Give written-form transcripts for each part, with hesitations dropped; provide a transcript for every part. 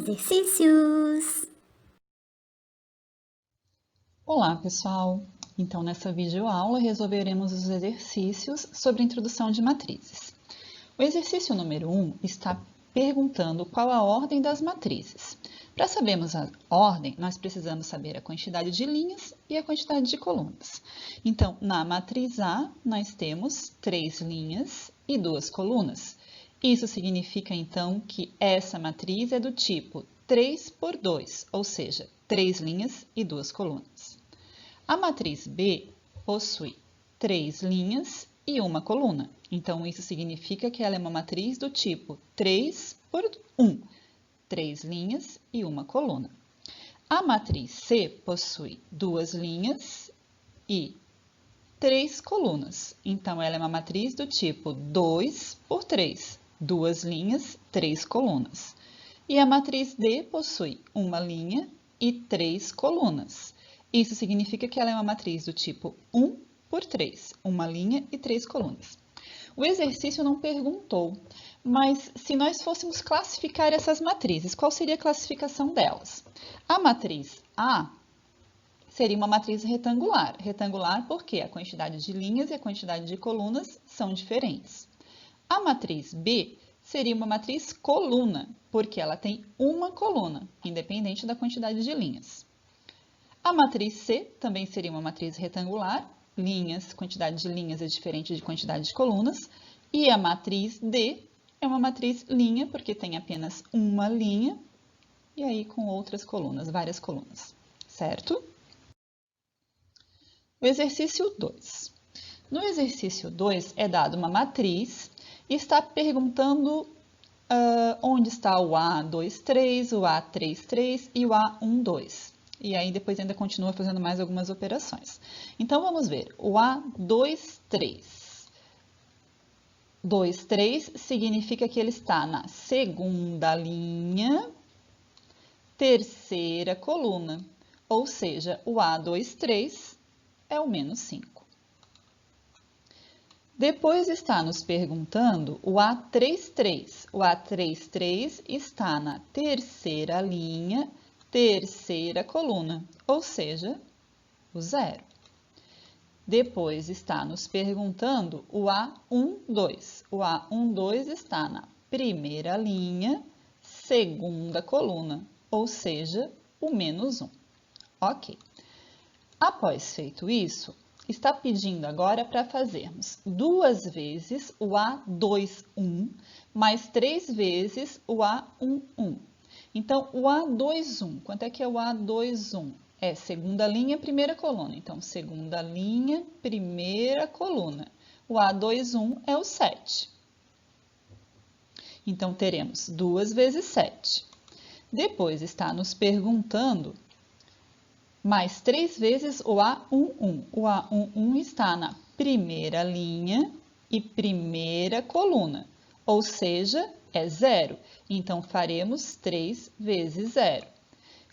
Exercícios! Olá, pessoal! Então, nessa videoaula, resolveremos os exercícios sobre a introdução de matrizes. O exercício número 1 está perguntando qual a ordem das matrizes. Para sabermos a ordem, nós precisamos saber a quantidade de linhas e a quantidade de colunas. Então, na matriz A, nós temos 3 linhas e 2 colunas. Isso significa, então, que essa matriz é do tipo 3 por 2, ou seja, 3 linhas e 2 colunas. A matriz B possui 3 linhas e 1 coluna. Então, isso significa que ela é uma matriz do tipo 3 por 1, 3 linhas e 1 coluna. A matriz C possui 2 linhas e 3 colunas. Então, ela é uma matriz do tipo 2 por 3, 2 linhas, 3 colunas. E a matriz D possui 1 linha e 3 colunas. Isso significa que ela é uma matriz do tipo 1 por 3, 1 linha e 3 colunas. O exercício não perguntou, mas se nós fôssemos classificar essas matrizes, qual seria a classificação delas? A matriz A seria uma matriz retangular. Retangular porque a quantidade de linhas e a quantidade de colunas são diferentes. A matriz B seria uma matriz coluna, porque ela tem uma coluna, independente da quantidade de linhas. A matriz C também seria uma matriz retangular, quantidade de linhas é diferente de quantidade de colunas. E a matriz D é uma matriz linha, porque tem apenas uma linha, e aí com outras colunas, várias colunas, certo? O exercício 2. No exercício 2 é dado uma matriz e está perguntando onde está o A23, o A33 e o A12. E aí depois ainda continua fazendo mais algumas operações. Então vamos ver, o A23. 23 significa que ele está na segunda linha, terceira coluna, ou seja, o A23 é o menos 5. Depois está nos perguntando o A33. O A33 está na terceira linha, terceira coluna, ou seja, o 0. Depois está nos perguntando o A12. O A12 está na primeira linha, segunda coluna, ou seja, o menos 1. Ok. Após feito isso, está pedindo agora para fazermos 2 vezes o A21 mais 3 vezes o A11. Então, o A21, quanto é que é o A21? É segunda linha, primeira coluna. Então, segunda linha, primeira coluna. O A21 é o 7. Então, teremos 2 vezes 7. Depois está nos perguntando mais 3 vezes o A11. O A11 está na primeira linha e primeira coluna, ou seja, é 0. Então, faremos 3 vezes 0.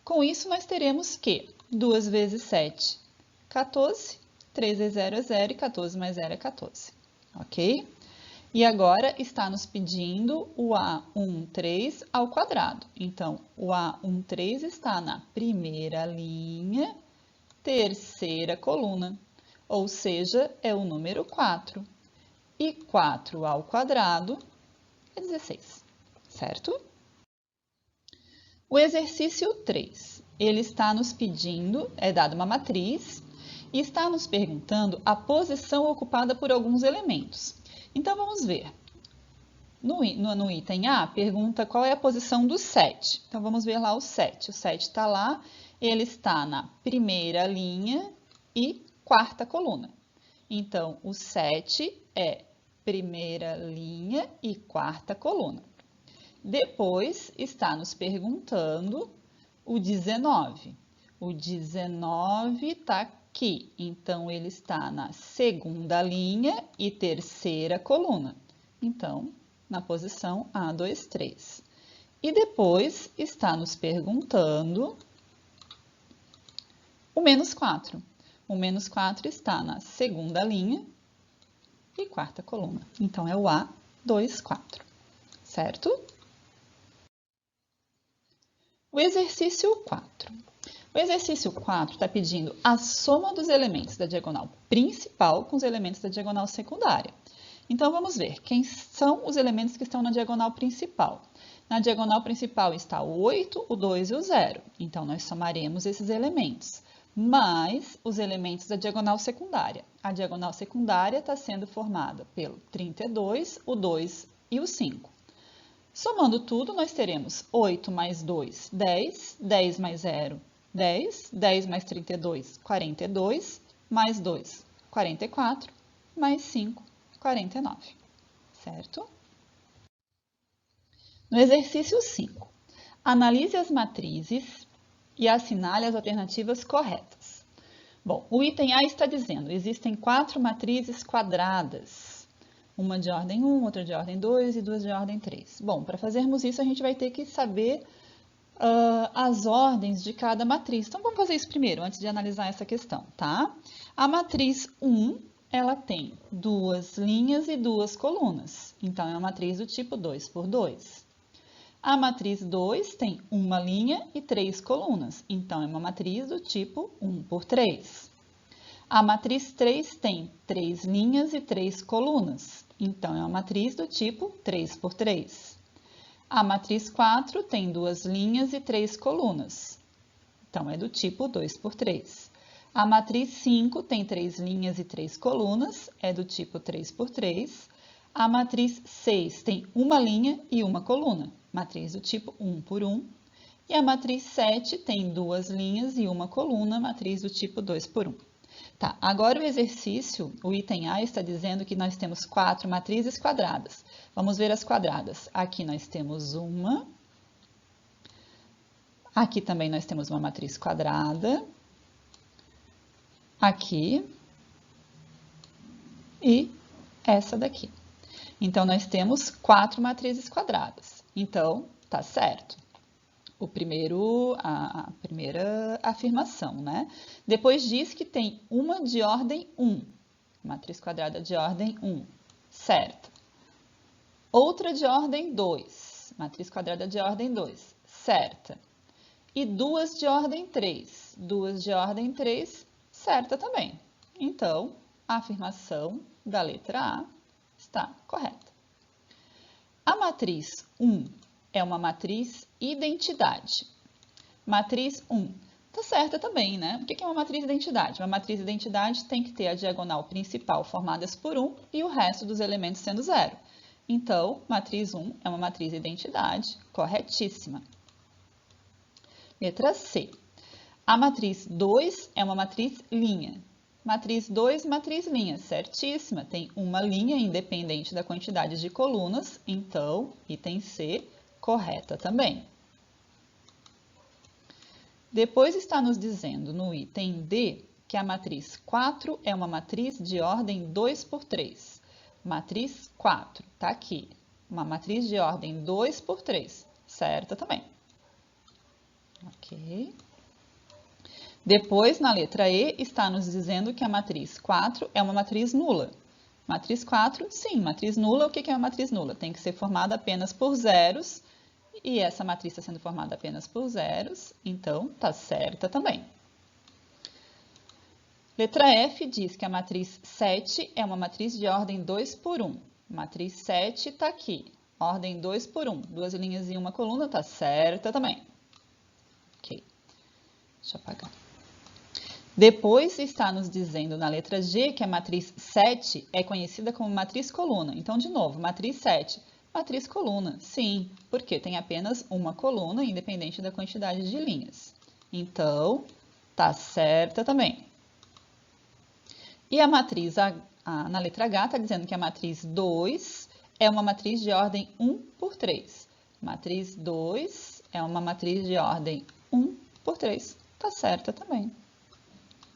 Com isso, nós teremos que 2 vezes 7, 14. 3 vezes 0 é 0 e 14 mais 0 é 14. Ok? E agora está nos pedindo o A13 ao quadrado. Então, o A13 está na primeira linha, terceira coluna, ou seja, é o número 4. E 4 ao quadrado é 16, certo? O exercício 3, ele está nos pedindo, é dado uma matriz, e está nos perguntando a posição ocupada por alguns elementos. Então, vamos ver. No item A, pergunta qual é a posição do 7. Então, vamos ver lá o 7. O 7 está lá, ele está na primeira linha e quarta coluna. Então, o 7 é primeira linha e quarta coluna. Depois, está nos perguntando o 19. O 19 está aqui, então ele está na segunda linha e terceira coluna. Então, na posição A23. E depois está nos perguntando o menos 4. O menos 4 está na segunda linha e quarta coluna. Então, é o A24, certo? O exercício 4. O exercício 4 está pedindo a soma dos elementos da diagonal principal com os elementos da diagonal secundária. Então, vamos ver quem são os elementos que estão na diagonal principal. Na diagonal principal está o 8, o 2 e o 0. Então, nós somaremos esses elementos, mais os elementos da diagonal secundária. A diagonal secundária está sendo formada pelo 32, o 2 e o 5. Somando tudo, nós teremos 8 mais 2, 10, 10 mais 0, 10, 10 mais 32, 42, mais 2, 44, mais 5, 49, certo? No exercício 5, analise as matrizes e assinale as alternativas corretas. Bom, o item A está dizendo, existem 4 matrizes quadradas. Uma de ordem 1, outra de ordem 2 e 2 de ordem 3. Bom, para fazermos isso, a gente vai ter que saber as ordens de cada matriz. Então, vamos fazer isso primeiro, antes de analisar essa questão, tá? A matriz 1, ela tem 2 linhas e 2 colunas. Então, é uma matriz do tipo 2 por 2. A matriz 2 tem 1 linha e 3 colunas. Então, é uma matriz do tipo 1 por 3. A matriz 3 tem 3 linhas e 3 colunas. Então, é uma matriz do tipo 3 por 3. A matriz 4 tem 2 linhas e 3 colunas. Então, é do tipo 2 por 3. A matriz 5 tem 3 linhas e 3 colunas. É do tipo 3 por 3. A matriz 6 tem 1 linha e 1 coluna. Matriz do tipo 1 por 1. E a matriz 7 tem 2 linhas e 1 coluna. Matriz do tipo 2 por 1. Tá, agora o exercício, o item A está dizendo que nós temos 4 matrizes quadradas. Vamos ver as quadradas. Aqui nós temos uma. Aqui também nós temos uma matriz quadrada. Aqui. E essa daqui. Então, nós temos 4 matrizes quadradas. Então, tá certo. A primeira afirmação, né? Depois diz que tem uma de ordem 1, matriz quadrada de ordem 1, certo. Outra de ordem 2, matriz quadrada de ordem 2, certa. E 2 de ordem 3, 2 de ordem 3, certa também. Então, a afirmação da letra A está correta. A matriz 1 é uma matriz identidade. Matriz 1. Tá certa também, né? O que é uma matriz identidade? Uma matriz identidade tem que ter a diagonal principal formadas por 1 e o resto dos elementos sendo 0. Então, matriz 1 é uma matriz identidade, corretíssima. Letra C. A matriz 2 é uma matriz linha. Matriz 2, matriz linha, certíssima. Tem uma linha independente da quantidade de colunas, então, item C, correta também. Depois está nos dizendo no item D que a matriz 4 é uma matriz de ordem 2 por 3. Matriz 4, tá aqui. Uma matriz de ordem 2 por 3, certa também. Ok. Depois, na letra E, está nos dizendo que a matriz 4 é uma matriz nula. Matriz 4, sim, matriz nula. O que é uma matriz nula? Tem que ser formada apenas por zeros. E essa matriz está sendo formada apenas por zeros, então está certa também. Letra F diz que a matriz 7 é uma matriz de ordem 2 por 1. Matriz 7 está aqui, ordem 2 por 1. 2 linhas e 1 coluna, está certa também. Ok, deixa eu apagar. Depois está nos dizendo na letra G que a matriz 7 é conhecida como matriz coluna. Então, de novo, matriz 7. Matriz coluna, sim, porque tem apenas uma coluna, independente da quantidade de linhas. Então, tá certa também. E a matriz, na letra H, está dizendo que a matriz 2 é uma matriz de ordem 1 por 3. Matriz 2 é uma matriz de ordem 1 por 3. Tá certa também.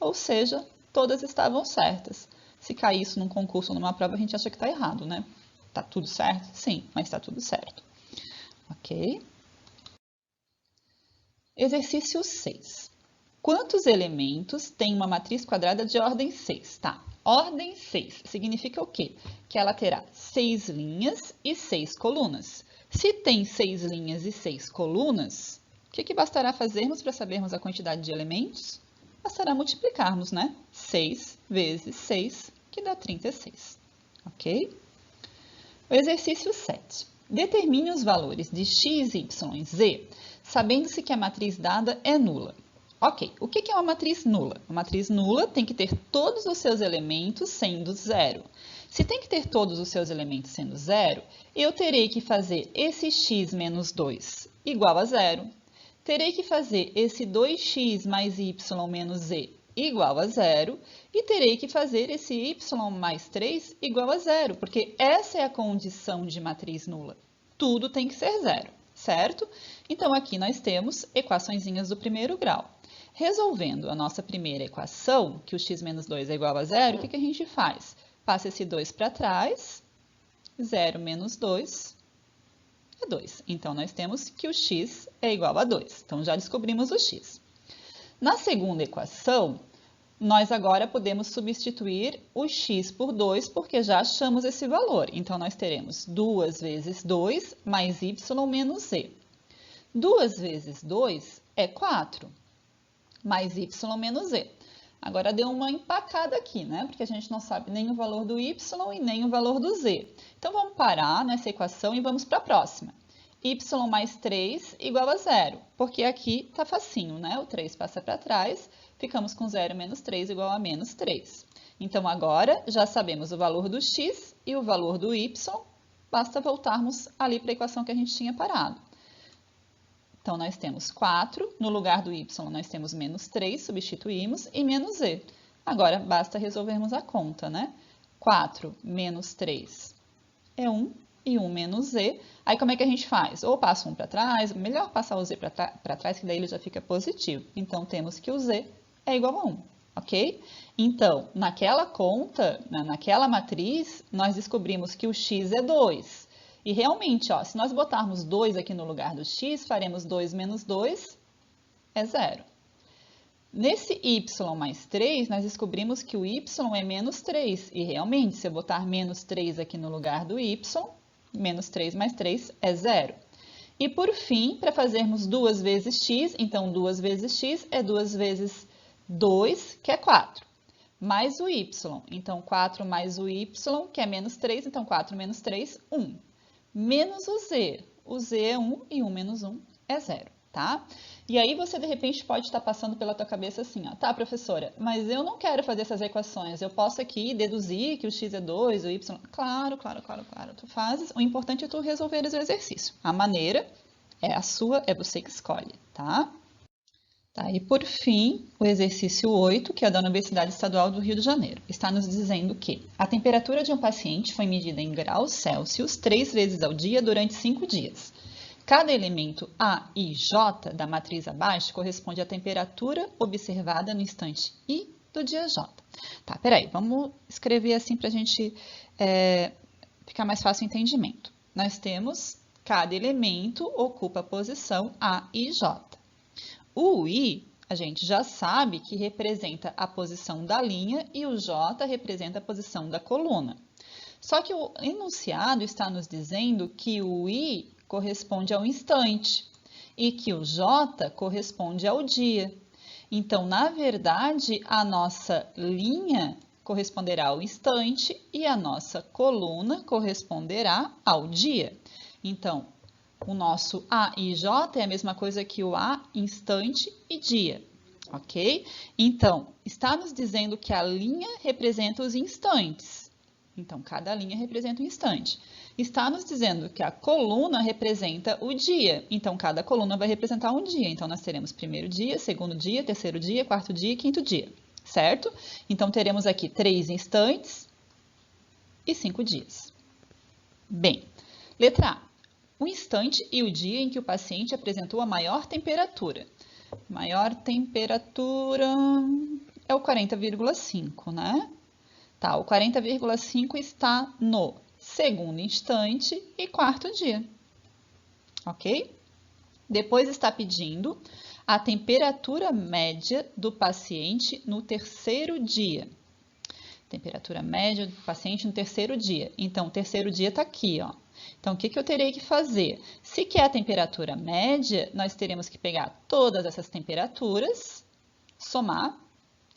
Ou seja, todas estavam certas. Se cair isso num concurso ou numa prova, a gente acha que está errado, né? Tá tudo certo? Sim, mas tá tudo certo. Ok? Exercício 6. Quantos elementos tem uma matriz quadrada de ordem 6? Tá, ordem 6 significa o quê? Que ela terá 6 linhas e 6 colunas. Se tem 6 linhas e 6 colunas, que bastará fazermos para sabermos a quantidade de elementos? Bastará multiplicarmos, né? 6 vezes 6, que dá 36, ok? O exercício 7. Determine os valores de x, y e z, sabendo-se que a matriz dada é nula. Ok, o que é uma matriz nula? Uma matriz nula tem que ter todos os seus elementos sendo zero. Se tem que ter todos os seus elementos sendo zero, eu terei que fazer esse x menos 2 igual a zero. Terei que fazer esse 2x mais y menos z igual a zero. E terei que fazer esse y mais 3 igual a zero, porque essa é a condição de matriz nula. Tudo tem que ser zero, certo? Então, aqui nós temos equaçõezinhas do primeiro grau. Resolvendo a nossa primeira equação, que o x menos 2 é igual a zero, o que a gente faz? Passa esse 2 para trás, 0 menos 2 é 2. Então, nós temos que o x é igual a 2. Então, já descobrimos o x. Na segunda equação, nós agora podemos substituir o x por 2, porque já achamos esse valor. Então, nós teremos 2 vezes 2 mais y menos z. 2 vezes 2 é 4, mais y menos z. Agora, deu uma empacada aqui, né? Porque a gente não sabe nem o valor do y e nem o valor do z. Então, vamos parar nessa equação e vamos para a próxima. Y mais 3 igual a 0, porque aqui está facinho, né? O 3 passa para trás, ficamos com 0 menos 3 igual a menos 3. Então, agora já sabemos o valor do x e o valor do y, basta voltarmos ali para a equação que a gente tinha parado. Então, nós temos 4, no lugar do y nós temos menos 3, substituímos, e menos z. Agora, basta resolvermos a conta, né? 4 menos 3 é 1, e 1 menos z. Aí, como é que a gente faz? Ou passa 1 para trás, melhor passar o z para trás, que daí ele já fica positivo. Então, temos que o z é igual a 1, ok? Então, naquela conta, naquela matriz, nós descobrimos que o x é 2. E realmente, ó, se nós botarmos 2 aqui no lugar do x, faremos 2 menos 2 é 0. Nesse y mais 3, nós descobrimos que o y é menos 3. E realmente, se eu botar menos 3 aqui no lugar do y, menos 3 mais 3 é 0. E por fim, para fazermos 2 vezes x, então 2 vezes x é 2 vezes 2, que é 4. Mais o y, então 4 mais o y, que é menos 3, então 4 menos 3, 1. Menos o z é 1 e 1 menos 1 é 0, tá? E aí você, de repente, pode estar passando pela tua cabeça assim, ó, tá, professora, mas eu não quero fazer essas equações, eu posso aqui deduzir que o x é 2, o y... Claro, tu fazes, o importante é tu resolveres o exercício. A maneira é a sua, é você que escolhe, tá? Tá, e por fim, o exercício 8, que é da Universidade Estadual do Rio de Janeiro, está nos dizendo que a temperatura de um paciente foi medida em graus Celsius 3 vezes ao dia durante 5 dias. Cada elemento A e J da matriz abaixo corresponde à temperatura observada no instante I do dia J. Tá, peraí, vamos escrever assim para a gente ficar mais fácil o entendimento. Nós temos cada elemento ocupa a posição A e J. O I, a gente já sabe que representa a posição da linha e o J representa a posição da coluna. Só que o enunciado está nos dizendo que o I corresponde ao instante e que o J corresponde ao dia. Então, na verdade, a nossa linha corresponderá ao instante e a nossa coluna corresponderá ao dia. Então, o nosso A e J é a mesma coisa que o A, instante e dia, ok? Então, está nos dizendo que a linha representa os instantes. Então, cada linha representa um instante. Está nos dizendo que a coluna representa o dia. Então, cada coluna vai representar um dia. Então, nós teremos primeiro dia, segundo dia, terceiro dia, quarto dia e quinto dia, certo? Então, teremos aqui 3 instantes e 5 dias. Bem, letra A. O instante e o dia em que o paciente apresentou a maior temperatura. Maior temperatura é o 40,5, né? Tá, o 40,5 está no segundo instante e quarto dia, ok? Depois está pedindo a temperatura média do paciente no terceiro dia. Temperatura média do paciente no terceiro dia. Então, o terceiro dia está aqui, ó. Então, o que eu terei que fazer? Se quer a temperatura média, nós teremos que pegar todas essas temperaturas, somar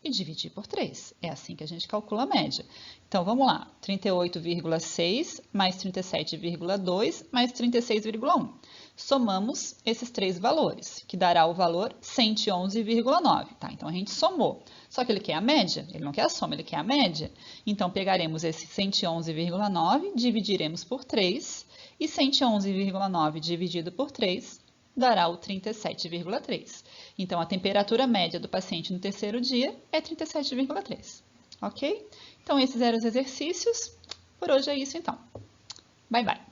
e dividir por 3. É assim que a gente calcula a média. Então, vamos lá. 38,6 mais 37,2 mais 36,1. Somamos esses três valores, que dará o valor 111,9. Tá? Então, a gente somou. Só que ele quer a média, ele não quer a soma, ele quer a média. Então, pegaremos esse 111,9, dividiremos por 3, e 111,9 dividido por 3 dará o 37,3. Então, a temperatura média do paciente no terceiro dia é 37,3. Ok? Então, esses eram os exercícios. Por hoje é isso, então. Bye, bye.